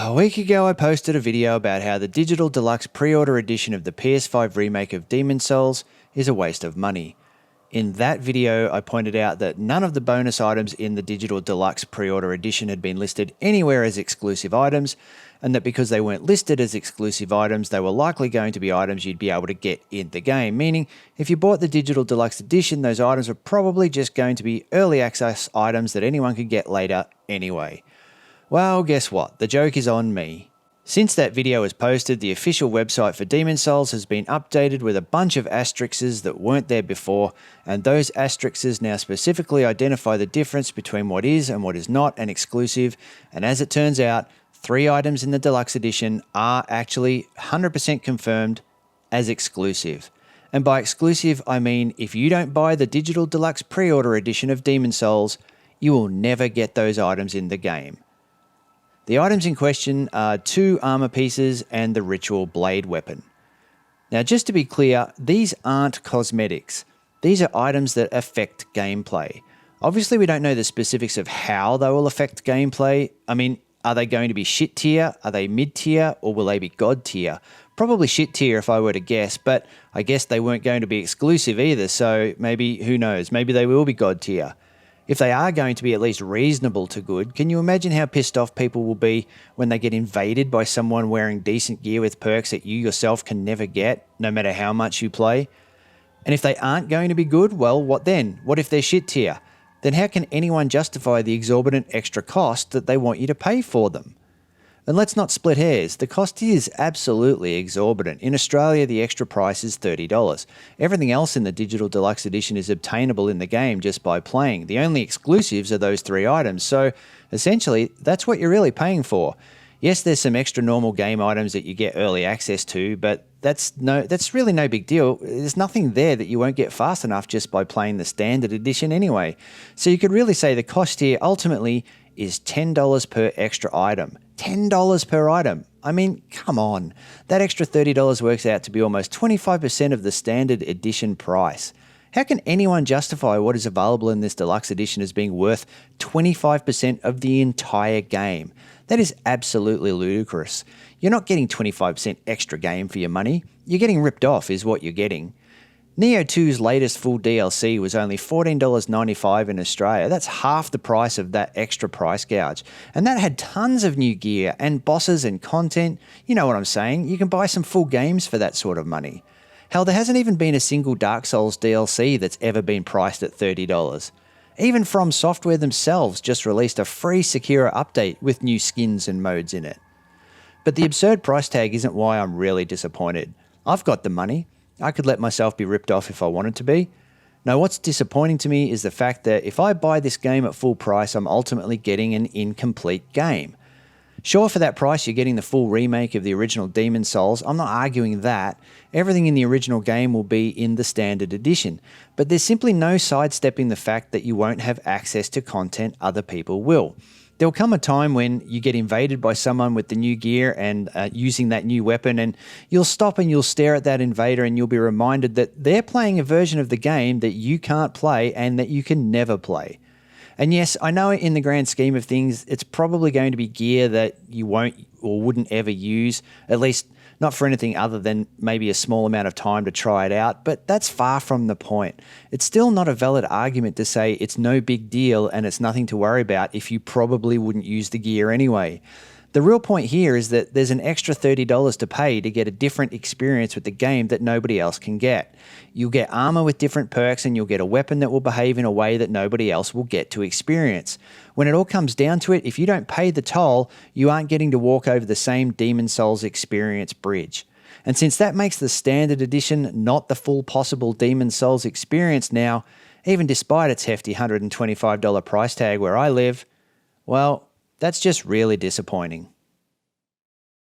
A week ago I posted a video about how the digital deluxe pre-order edition of the PS5 remake of Demon's Souls is a waste of money. In that video I pointed out that none of the bonus items in the digital deluxe pre-order edition had been listed anywhere as exclusive items, and that because they weren't listed as exclusive items they were likely going to be items you'd be able to get in the game, meaning if you bought the digital deluxe edition those items were probably just going to be early access items that anyone could get later anyway. Well, guess what? The joke is on me. Since that video was posted, the official website for Demon's Souls has been updated with a bunch of asterisks that weren't there before, and those asterisks now specifically identify the difference between what is and what is not an exclusive, and as it turns out, 3 items in the deluxe edition are actually 100% confirmed as exclusive. And by exclusive, I mean if you don't buy the digital deluxe pre-order edition of Demon's Souls, you will never get those items in the game. The items in question are 2 armor pieces and the ritual blade weapon. Now just to be clear, these aren't cosmetics. These are items that affect gameplay. Obviously we don't know the specifics of how they will affect gameplay. I mean, are they going to be shit tier? Are they mid tier? Or will they be god tier? Probably shit tier if I were to guess, but I guess they weren't going to be exclusive either, so maybe, who knows, maybe they will be god tier. If they are going to be at least reasonable to good, can you imagine how pissed off people will be when they get invaded by someone wearing decent gear with perks that you yourself can never get, no matter how much you play? And if they aren't going to be good, well, what then? What if they're shit tier? Then how can anyone justify the exorbitant extra cost that they want you to pay for them? And let's not split hairs, the cost is absolutely exorbitant. In Australia, the extra price is $30. Everything else in the digital deluxe edition is obtainable in the game just by playing. The only exclusives are those 3 items, so essentially that's what you're really paying for. Yes, there's some extra normal game items that you get early access to, but that's really no big deal. There's nothing there that you won't get fast enough just by playing the standard edition anyway. So you could really say the cost here ultimately is $10 per extra item. $10 per item. I mean, come on. That extra $30 works out to be almost 25% of the standard edition price. How can anyone justify what is available in this deluxe edition as being worth 25% of the entire game? That is absolutely ludicrous. You're not getting 25% extra game for your money. You're getting ripped off is what you're getting. Neo 2's latest full DLC was only $14.95 in Australia. That's half the price of that extra price gouge. And that had tons of new gear and bosses and content. You know what I'm saying? You can buy some full games for that sort of money. Hell, there hasn't even been a single Dark Souls DLC that's ever been priced at $30. Even From Software themselves just released a free Sekiro update with new skins and modes in it. But the absurd price tag isn't why I'm really disappointed. I've got the money. I could let myself be ripped off if I wanted to be. No, what's disappointing to me is the fact that if I buy this game at full price, I'm ultimately getting an incomplete game. Sure, for that price you're getting the full remake of the original Demon's Souls. I'm not arguing that. Everything in the original game will be in the standard edition. But there's simply no sidestepping the fact that you won't have access to content other people will. There'll come a time when you get invaded by someone with the new gear and using that new weapon, and you'll stop and you'll stare at that invader and you'll be reminded that they're playing a version of the game that you can't play and that you can never play. And yes, I know in the grand scheme of things, it's probably going to be gear that you won't or wouldn't ever use, at least not for anything other than maybe a small amount of time to try it out, but that's far from the point. It's still not a valid argument to say it's no big deal and it's nothing to worry about if you probably wouldn't use the gear anyway. The real point here is that there's an extra $30 to pay to get a different experience with the game that nobody else can get. You'll get armor with different perks and you'll get a weapon that will behave in a way that nobody else will get to experience. When it all comes down to it, if you don't pay the toll, you aren't getting to walk over the same Demon's Souls experience bridge. And since that makes the standard edition not the full possible Demon's Souls experience now, even despite its hefty $125 price tag where I live, well, that's just really disappointing.